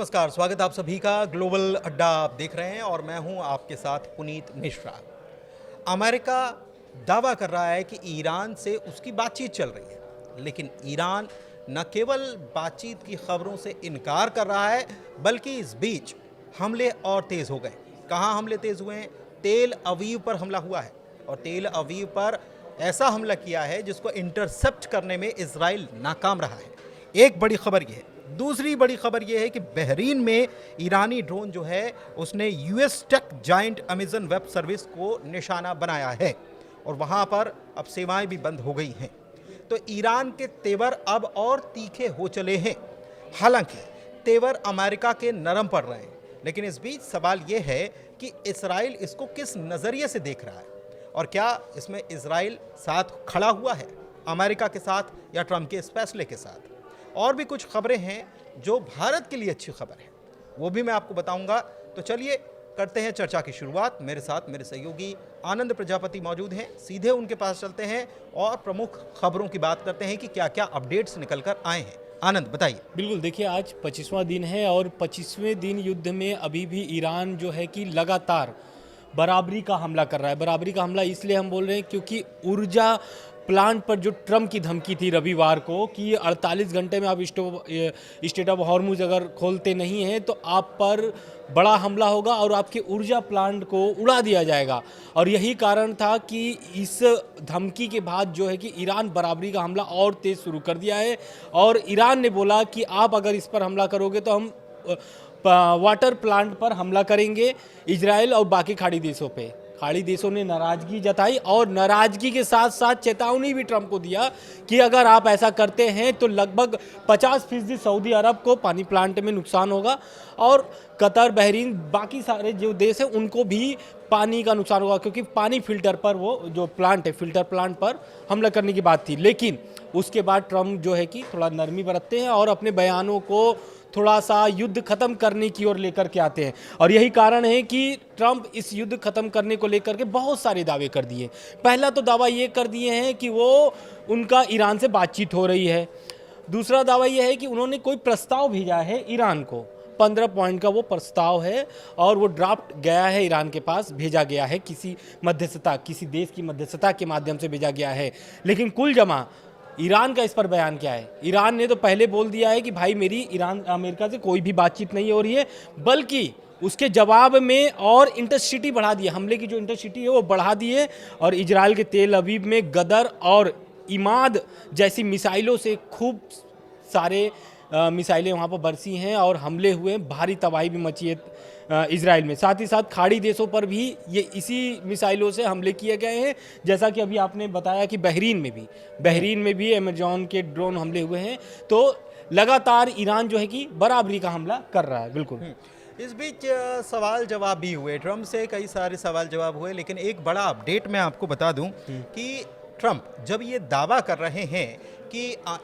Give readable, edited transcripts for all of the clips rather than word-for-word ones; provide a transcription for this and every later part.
नमस्कार, स्वागत आप सभी का। ग्लोबल अड्डा आप देख रहे हैं और मैं हूं आपके साथ पुनीत मिश्रा। अमेरिका दावा कर रहा है कि ईरान से उसकी बातचीत चल रही है, लेकिन ईरान न केवल बातचीत की खबरों से इनकार कर रहा है, बल्कि इस बीच हमले और तेज़ हो गए। कहाँ हमले तेज़ हुए हैं? तेल अवीव पर हमला हुआ है और तेल अवीव पर ऐसा हमला किया है जिसको इंटरसेप्ट करने में इजराइल नाकाम रहा है। एक बड़ी खबर यह है। दूसरी बड़ी खबर यह है कि बहरीन में ईरानी ड्रोन जो है उसने US tech giant Amazon web service को निशाना बनाया है और वहां पर अब सेवाएं भी बंद हो गई हैं। तो ईरान के तेवर अब और तीखे हो चले हैं। हालांकि तेवर अमेरिका के नरम पड़ रहे हैं, लेकिन इस बीच सवाल यह है कि इसराइल इसको किस नज़रिए से देख रहा है और क्या इसमें इसराइल साथ खड़ा हुआ है अमेरिका के साथ या ट्रंप के इस फैसले के साथ। और भी कुछ खबरें हैं जो भारत के लिए अच्छी खबर है, वो भी मैं आपको बताऊंगा। तो चलिए करते हैं चर्चा की शुरुआत। मेरे साथ मेरे सहयोगी आनंद प्रजापति मौजूद हैं, सीधे उनके पास चलते हैं और प्रमुख खबरों की बात करते हैं कि क्या क्या अपडेट्स निकल कर आए हैं। आनंद बताइए। बिल्कुल, देखिए आज 25वां दिन है और 25वें दिन युद्ध में अभी भी ईरान जो है कि लगातार बराबरी का हमला कर रहा है। बराबरी का हमला इसलिए हम बोल रहे हैं क्योंकि ऊर्जा प्लांट पर जो ट्रंप की धमकी थी रविवार को कि 48 घंटे में आप स्टेट ऑफ हॉर्मुज अगर खोलते नहीं हैं तो आप पर बड़ा हमला होगा और आपके ऊर्जा प्लांट को उड़ा दिया जाएगा। और यही कारण था कि इस धमकी के बाद जो है कि ईरान बराबरी का हमला और तेज़ शुरू कर दिया है और ईरान ने बोला कि आप अगर इस पर हमला करोगे तो हम वाटर प्लांट पर हमला करेंगे। इजराइल और बाकी खाड़ी देशों पे खाड़ी देशों ने नाराज़गी जताई और नाराज़गी के साथ साथ चेतावनी भी ट्रंप को दिया कि अगर आप ऐसा करते हैं तो लगभग 50% सऊदी अरब को पानी प्लांट में नुकसान होगा और कतर, बहरीन, बाकी सारे जो देश हैं उनको भी पानी का नुकसान होगा, क्योंकि पानी फिल्टर पर वो जो प्लांट है फिल्टर प्लांट पर हमला करने की बात थी। लेकिन उसके बाद ट्रंप जो है कि थोड़ा नरमी बरतते हैं और अपने बयानों को थोड़ा सा युद्ध खत्म करने की ओर लेकर के आते हैं और यही कारण है कि ट्रंप इस युद्ध खत्म करने को लेकर के बहुत सारे दावे कर दिए। पहला तो दावा ये कर दिए हैं कि वो उनका ईरान से बातचीत हो रही है। दूसरा दावा ये है कि उन्होंने कोई प्रस्ताव भेजा है ईरान को, 15 पॉइंट का वो प्रस्ताव है और वो ड्राफ्ट गया है ईरान के पास, भेजा गया है किसी मध्यस्थता, किसी देश की मध्यस्थता के माध्यम से भेजा गया है। लेकिन कुल जमा ईरान का इस पर बयान क्या है? ईरान ने तो पहले बोल दिया है कि भाई मेरी ईरान अमेरिका से कोई भी बातचीत नहीं हो रही है, बल्कि उसके जवाब में और इंटेंसिटी बढ़ा दी है, हमले की जो इंटेंसिटी है वो बढ़ा दी है और इजराइल के तेल अवीव में गदर और इमाद जैसी मिसाइलों से खूब सारे मिसाइलें वहाँ पर बरसी हैं और हमले हुए, भारी तबाही भी मची है इजराइल में। साथ ही साथ खाड़ी देशों पर भी ये इसी मिसाइलों से हमले किए गए हैं, जैसा कि अभी आपने बताया कि बहरीन में भी अमेजॉन के ड्रोन हमले हुए हैं। तो लगातार ईरान जो है कि बराबरी का हमला कर रहा है। बिल्कुल। इस बीच सवाल जवाब भी हुए, ट्रंप से कई सारे सवाल जवाब हुए, लेकिन एक बड़ा अपडेट मैं आपको बता दूं कि ट्रंप जब ये दावा कर रहे हैं कि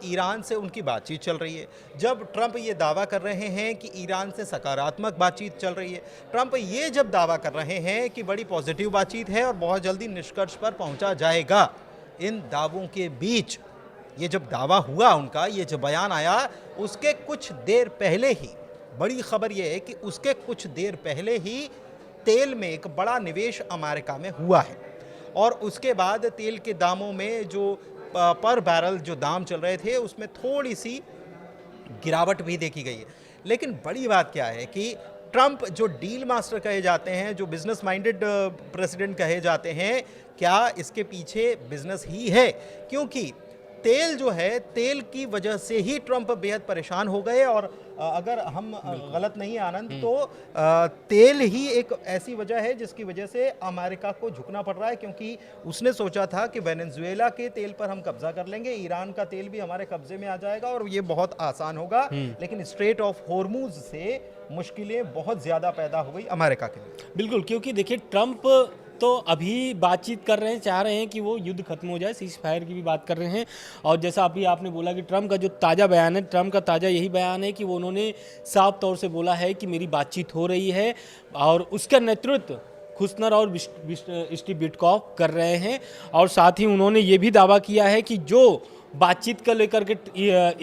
ईरान से उनकी बातचीत चल रही है, जब ट्रंप ये दावा कर रहे हैं कि ईरान से सकारात्मक बातचीत चल रही है, ट्रंप ये जब दावा कर रहे हैं कि बड़ी पॉजिटिव बातचीत है और बहुत जल्दी निष्कर्ष पर पहुंचा जाएगा, इन दावों के बीच ये जब दावा हुआ उनका, ये जब बयान आया, उसके कुछ देर पहले ही बड़ी खबर ये है कि उसके कुछ देर पहले ही तेल में एक बड़ा निवेश अमेरिका में हुआ है और उसके बाद तेल के दामों में जो पर बैरल जो दाम चल रहे थे उसमें थोड़ी सी गिरावट भी देखी गई है। लेकिन बड़ी बात क्या है कि ट्रंप जो डील मास्टर कहे जाते हैं, जो बिजनेस माइंडेड प्रेसिडेंट कहे जाते हैं, क्या इसके पीछे बिजनेस ही है? क्योंकि तेल जो है, तेल की वजह से ही ट्रंप बेहद परेशान हो गए और अगर हम गलत नहीं आनंद तो तेल ही एक ऐसी वजह है जिसकी वजह से अमेरिका को झुकना पड़ रहा है, क्योंकि उसने सोचा था कि वेनेजुएला के तेल पर हम कब्जा कर लेंगे, ईरान का तेल भी हमारे कब्जे में आ जाएगा और ये बहुत आसान होगा। लेकिन स्ट्रेट ऑफ हॉर्मुज से मुश्किलें बहुत ज़्यादा पैदा हो गई अमेरिका के लिए। बिल्कुल, क्योंकि देखिए ट्रंप तो अभी बातचीत कर रहे हैं, चाह रहे हैं कि वो युद्ध खत्म हो जाए, सीज फायर की भी बात कर रहे हैं। और जैसा अभी आपने बोला कि ट्रंप का जो ताज़ा बयान है, ट्रंप का ताज़ा यही बयान है कि वो उन्होंने साफ तौर से बोला है कि मेरी बातचीत हो रही है और उसका नेतृत्व खुशनर और स्टीव विटकॉफ कर रहे हैं। और साथ ही उन्होंने ये भी दावा किया है कि जो बातचीत को लेकर के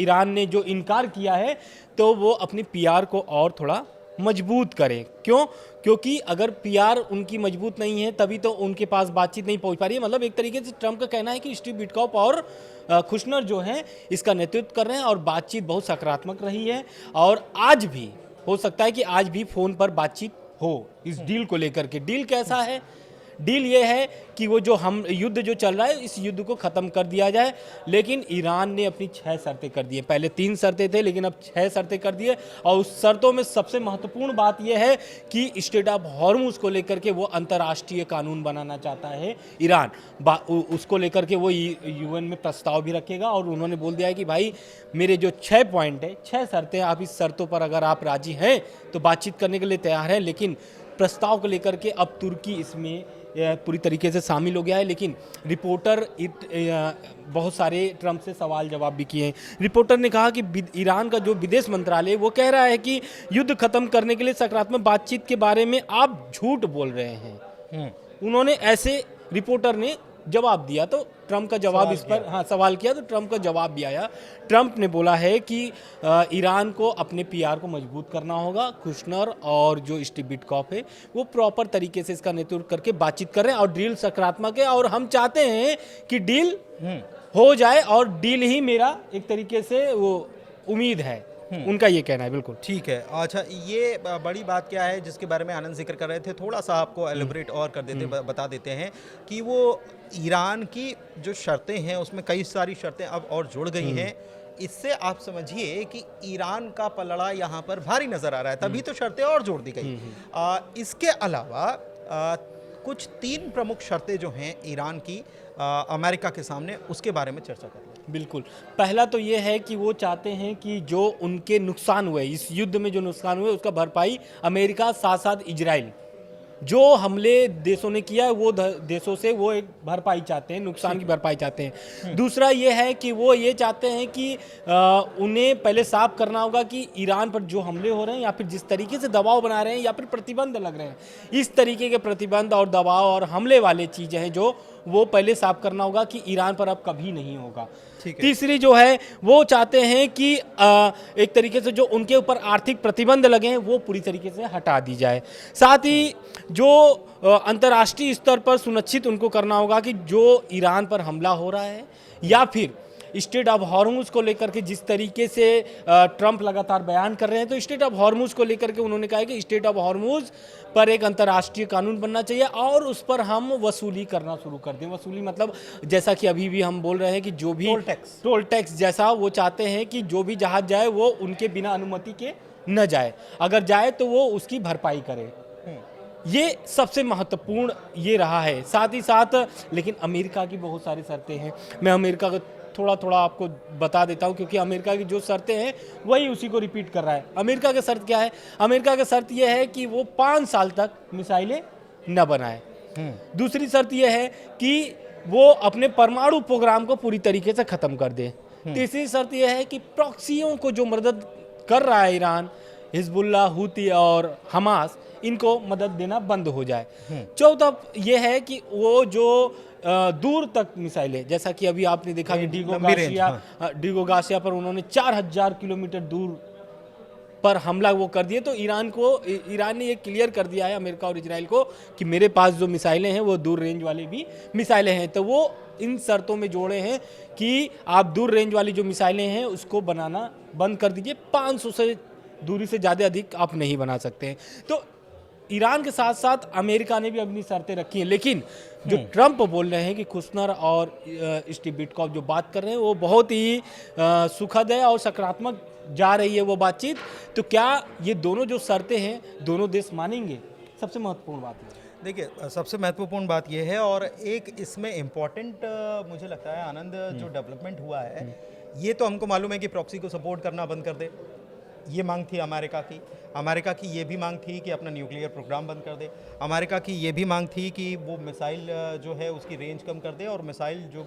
ईरान ने जो इनकार किया है, तो वो अपनी पीआर को और थोड़ा मजबूत करें। क्यों? क्योंकि अगर पीआर उनकी मजबूत नहीं है तभी तो उनके पास बातचीत नहीं पहुंच पा रही है। मतलब एक तरीके से ट्रंप का कहना है कि स्टीव विटकॉफ और कुशनर जो हैं इसका नेतृत्व कर रहे हैं और बातचीत बहुत सकारात्मक रही है, और आज भी हो सकता है कि आज भी फ़ोन पर बातचीत हो इस डील को लेकर के। डील कैसा है? डील ये है कि वो जो हम युद्ध जो चल रहा है इस युद्ध को ख़त्म कर दिया जाए, लेकिन ईरान ने अपनी 6 शर्तें कर दी हैं। पहले 3 शर्तें थे लेकिन अब 6 शर्तें कर दिए, और उस शर्तों में सबसे महत्वपूर्ण बात यह है कि स्ट्रेट ऑफ हॉर्मुज को लेकर के वो अंतर्राष्ट्रीय कानून बनाना चाहता है ईरान। उसको लेकर के वो यूएन में प्रस्ताव भी रखेगा, और उन्होंने बोल दिया है कि भाई मेरे जो 6 पॉइंट है, 6 शर्तें, आप इस शर्तों पर अगर आप राजी हैं तो बातचीत करने के लिए तैयार हैं। लेकिन प्रस्ताव को लेकर के अब तुर्की इसमें पूरी तरीके से शामिल हो गया है। लेकिन रिपोर्टर बहुत सारे ट्रंप से सवाल जवाब भी किए हैं। रिपोर्टर ने कहा कि ईरान का जो विदेश मंत्रालय वो कह रहा है कि युद्ध खत्म करने के लिए सकारात्मक बातचीत के बारे में आप झूठ बोल रहे हैं। उन्होंने ऐसे रिपोर्टर ने जवाब दिया, तो ट्रंप का जवाब इस पर सवाल किया, तो ट्रंप का जवाब भी आया। ट्रंप ने बोला है कि ईरान को अपने पीआर को मजबूत करना होगा। कुशनर और जो स्टीव विटकॉफ है वो प्रॉपर तरीके से इसका नेतृत्व करके बातचीत कर रहे हैं, और डील सकारात्मक है, और हम चाहते हैं कि डील हो जाए, और डील ही मेरा एक तरीके से वो उम्मीद है, उनका ये कहना है। बिल्कुल ठीक है। अच्छा, ये बड़ी बात क्या है जिसके बारे में आनंद जिक्र कर रहे थे, थोड़ा सा आपको एलिब्रेट और कर देते बता देते हैं कि वो ईरान की जो शर्तें हैं उसमें कई सारी शर्तें अब और जुड़ गई हैं। इससे आप समझिए कि ईरान का पलड़ा यहाँ पर भारी नज़र आ रहा है, तभी तो शर्तें और जोड़ दी गई। इसके अलावा कुछ 3 प्रमुख शर्तें जो हैं ईरान की अमेरिका के सामने, उसके बारे में चर्चा कर लें। बिल्कुल। पहला तो ये है कि वो चाहते हैं कि जो उनके नुकसान हुए, इस युद्ध में जो नुकसान हुए उसका भरपाई अमेरिका, साथ साथ इजराइल, जो हमले देशों ने किया है वो देशों से वो एक भरपाई चाहते हैं, नुकसान की भरपाई चाहते हैं। दूसरा ये है कि वो ये चाहते हैं कि उन्हें पहले साफ करना होगा कि ईरान पर जो हमले हो रहे हैं या फिर जिस तरीके से दबाव बना रहे हैं या फिर प्रतिबंध लग रहे हैं, इस तरीके के प्रतिबंध और दबाव और हमले वाले चीज़ें हैं जो वो पहले साफ करना होगा कि ईरान पर अब कभी नहीं होगा। तीसरी जो है वो चाहते हैं कि एक तरीके से जो उनके ऊपर आर्थिक प्रतिबंध लगे हैं वो पूरी तरीके से हटा दी जाए। साथ ही जो अंतर्राष्ट्रीय स्तर पर सुनिश्चित उनको करना होगा कि जो ईरान पर हमला हो रहा है या फिर स्ट्रेट ऑफ हॉर्मुज को लेकर के जिस तरीके से ट्रंप लगातार बयान कर रहे हैं, तो स्ट्रेट ऑफ हॉर्मुज को लेकर के उन्होंने कहा है कि स्ट्रेट ऑफ हॉर्मुज पर एक अंतर्राष्ट्रीय कानून बनना चाहिए और उस पर हम वसूली करना शुरू कर दें। वसूली मतलब जैसा कि अभी भी हम बोल रहे हैं कि जो भी टोल टैक्स जैसा वो चाहते हैं कि जो भी जहाज जाए वो उनके बिना अनुमति के न जाए, अगर जाए तो वो उसकी भरपाई करे। ये सबसे महत्वपूर्ण ये रहा है। साथ ही साथ लेकिन अमेरिका की बहुत सारी शर्तें हैं। मैं अमेरिका का थोड़ा थोड़ा आपको बता देता हूँ क्योंकि अमेरिका की जो शर्तें हैं वही उसी को रिपीट कर रहा है। अमेरिका की शर्त क्या है? अमेरिका की शर्त यह है कि वो 5 साल तक मिसाइलें न बनाए। दूसरी शर्त यह है कि वो अपने परमाणु प्रोग्राम को पूरी तरीके से ख़त्म कर दे। तीसरी शर्त यह है कि प्रॉक्सियों को जो मदद कर रहा है ईरान, हिजबुल्ला, हूती और हमास, इनको मदद देना बंद हो जाए। चौथा यह है कि वो जो दूर तक मिसाइलें, जैसा कि अभी आपने देखा कि डीगो गासिया पर उन्होंने 4000 किलोमीटर दूर पर हमला वो कर दिए, तो ईरान ने ये क्लियर कर दिया है अमेरिका और इजराइल को कि मेरे पास जो मिसाइलें हैं वो दूर रेंज वाली भी मिसाइलें हैं। तो वो इन शर्तों में जोड़े हैं कि आप दूर रेंज वाली जो मिसाइलें हैं उसको बनाना बंद कर दीजिए, 500 से दूरी से ज़्यादा अधिक आप नहीं बना सकते हैं। तो ईरान के साथ साथ अमेरिका ने भी अपनी शर्तें रखी हैं, लेकिन जो ट्रंप बोल रहे हैं कि कुशनर और स्टीव विटकॉफ जो बात कर रहे हैं वो बहुत ही सुखद है और सकारात्मक जा रही है वो बातचीत। तो क्या ये दोनों जो शर्तें हैं दोनों देश मानेंगे? सबसे महत्वपूर्ण बात है। देखिए, सबसे महत्वपूर्ण बात यह है और एक इसमें इम्पॉर्टेंट मुझे लगता है आनंद, जो डेवलपमेंट हुआ है, ये तो हमको मालूम है कि प्रॉक्सी को सपोर्ट करना बंद कर दे, ये मांग थी अमेरिका की ये भी मांग थी कि अपना न्यूक्लियर प्रोग्राम बंद कर दे। अमेरिका की ये भी मांग थी कि वो मिसाइल जो है उसकी रेंज कम कर दे और मिसाइल जो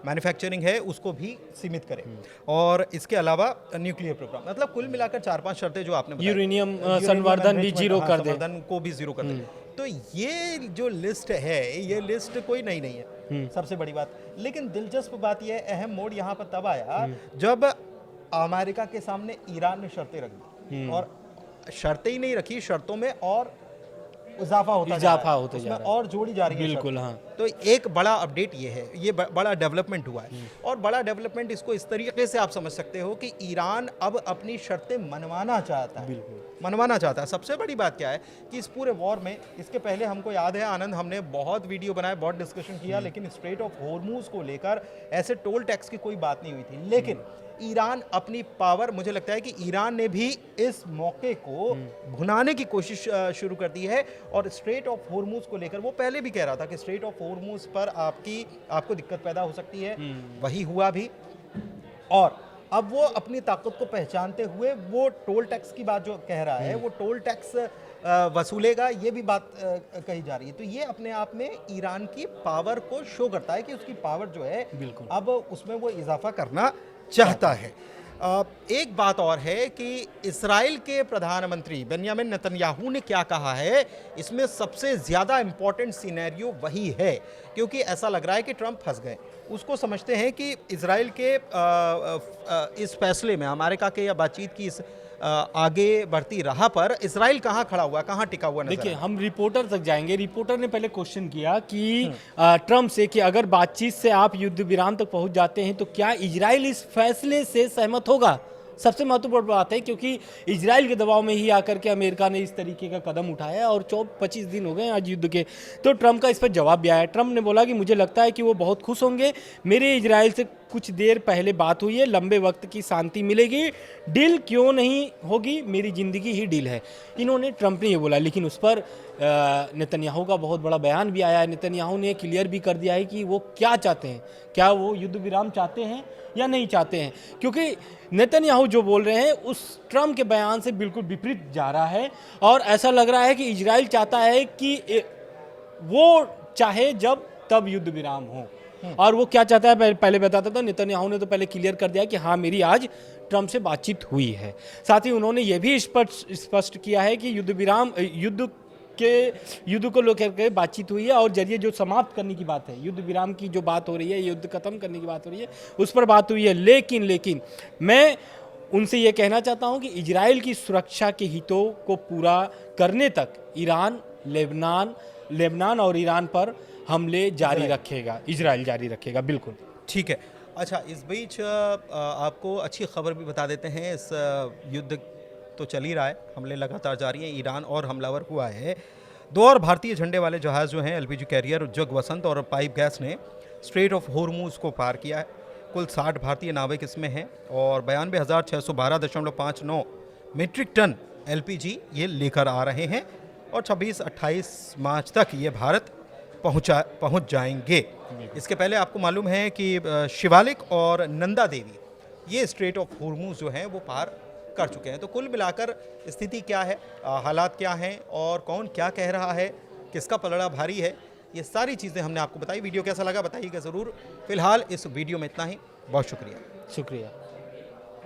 मैन्युफैक्चरिंग है उसको भी सीमित करे, और इसके अलावा न्यूक्लियर प्रोग्राम, मतलब कुल मिलाकर 4-5 शर्तें जो आपने यूरेनियम संवर्धन भी जीरो कर दे, संवर्धन को भी जीरो कर दे। तो ये जो लिस्ट है, ये लिस्ट कोई नई नहीं है। सबसे बड़ी बात। लेकिन दिलचस्प बात यह, अहम मोड़ यहाँ पर तब आया जब अमेरिका के सामने ईरान ने शर्तें रख दी, और शर्तें ही नहीं रखी, शर्तों में और इजाफा होता जा रहा है, उसमें और जोड़ी जा रही है बिल्कुल। हाँ, तो एक बड़ा अपडेट ये है, ये बड़ा डेवलपमेंट हुआ है। और बड़ा डेवलपमेंट इसको इस तरीके से आप समझ सकते हो कि ईरान अब अपनी शर्तें मनवाना चाहता है, मनवाना चाहता है। सबसे बड़ी बात क्या है कि इस पूरे वॉर में, इसके पहले हमको याद है आनंद, हमने बहुत वीडियो बनाए, बहुत डिस्कशन किया, लेकिन स्ट्रेट ऑफ होर्मुज को लेकर ऐसे टोल टैक्स की कोई बात नहीं हुई थी। लेकिन ईरान अपनी पावर, मुझे लगता है कि ईरान ने भी इस मौके को भुनाने की कोशिश शुरू कर दी है। और स्ट्रेट ऑफ होर्मुज को लेकर वो पहले भी कह रहा था कि स्ट्रेट ऑफ होर्मुज पर आपको दिक्कत पैदा हो सकती है, वही हुआ भी। और अब वो अपनी ताकत को पहचानते हुए वो टोल टैक्स की बात जो कह रहा है, वो टोल टैक्स वसूलेगा, ये भी बात कही जा रही है। तो ये अपने आप में ईरान की पावर को शो करता है कि उसकी पावर जो है अब उसमें वो इजाफा करना चाहता है। एक बात और है कि इजराइल के प्रधानमंत्री बेंयामिन नेतन्याहू ने क्या कहा है, इसमें सबसे ज़्यादा इम्पॉर्टेंट सिनेरियो वही है, क्योंकि ऐसा लग रहा है कि ट्रंप फंस गए। उसको समझते हैं कि इजराइल के इस फैसले में, अमेरिका के या बातचीत की इस आगे बढ़ती राह पर इजराइल कहाँ खड़ा हुआ, कहाँ टिका हुआ नजर देखिए, आया? हम रिपोर्टर तक जाएंगे। रिपोर्टर ने पहले क्वेश्चन किया कि ट्रम्प से कि अगर बातचीत से आप युद्ध विराम तक पहुंच जाते हैं तो क्या इजराइल इस फैसले से सहमत होगा। सबसे महत्वपूर्ण बात है, क्योंकि इजराइल के दबाव में ही आकर के अमेरिका ने इस तरीके का कदम उठाया और 25 दिन हो गए आज युद्ध के। तो ट्रंप का इस पर जवाब भी आया। ट्रंप ने बोला कि मुझे लगता है कि वो बहुत खुश होंगे, मेरे इजराइल से कुछ देर पहले बात हुई है, लंबे वक्त की शांति मिलेगी, डील क्यों नहीं होगी, मेरी ज़िंदगी ही डील है। इन्होंने, ट्रंप ने ये बोला। लेकिन उस पर नेतन्याहू का बहुत बड़ा बयान भी आया है। नेतन्याहू ने क्लियर भी कर दिया है कि वो क्या चाहते हैं, क्या वो युद्ध विराम चाहते हैं या नहीं चाहते हैं। क्योंकि नेतन्याहू जो बोल रहे हैं उस ट्रंप के बयान से बिल्कुल विपरीत जा रहा है, और ऐसा लग रहा है कि इजराइल चाहता है कि वो चाहे जब तब युद्ध विराम हो। और वो क्या चाहता है पहले बताता था। नेतन्याहू ने तो पहले क्लियर कर दिया कि हाँ, मेरी आज ट्रंप से बातचीत हुई है। साथ ही उन्होंने ये भी स्पष्ट किया है कि युद्ध को लेकर के बातचीत हुई है, और जरिए जो समाप्त करने की बात है, युद्ध विराम की जो बात हो रही है, युद्ध खत्म करने की बात हो रही है, उस पर बात हुई है। लेकिन मैं उनसे ये कहना चाहता हूं कि इजराइल की सुरक्षा के हितों को पूरा करने तक ईरान, लेबनान और ईरान पर हमले जारी रखेगा, इजराइल जारी रखेगा। बिल्कुल ठीक है। अच्छा, इस बीच आपको अच्छी खबर भी बता देते हैं। इस युद्ध तो चल ही रहा है, हमले लगातार जारी हैं, ईरान और हमलावर हुआ है। 2 और भारतीय झंडे वाले जहाज़ जो हैं, एलपीजी कैरियर जग वसंत और पाइप गैस ने स्ट्रेट ऑफ होर्मुज को पार किया है। कुल 60 भारतीय नाविक इसमें हैं और 92,612.59 मीट्रिक टन एलपीजी ये लेकर आ रहे हैं, और 26-28 मार्च तक ये भारत पहुंच जाएंगे। इसके पहले आपको मालूम है कि शिवालिक और नंदा देवी ये स्ट्रेट ऑफ होर्मुज जो हैं वो पार कर चुके हैं। तो कुल मिलाकर स्थिति क्या है, हालात क्या हैं, और कौन क्या कह रहा है, किसका पलड़ा भारी है, ये सारी चीज़ें हमने आपको बताई। वीडियो कैसा लगा बताइएगा ज़रूर। फिलहाल इस वीडियो में इतना ही। बहुत शुक्रिया।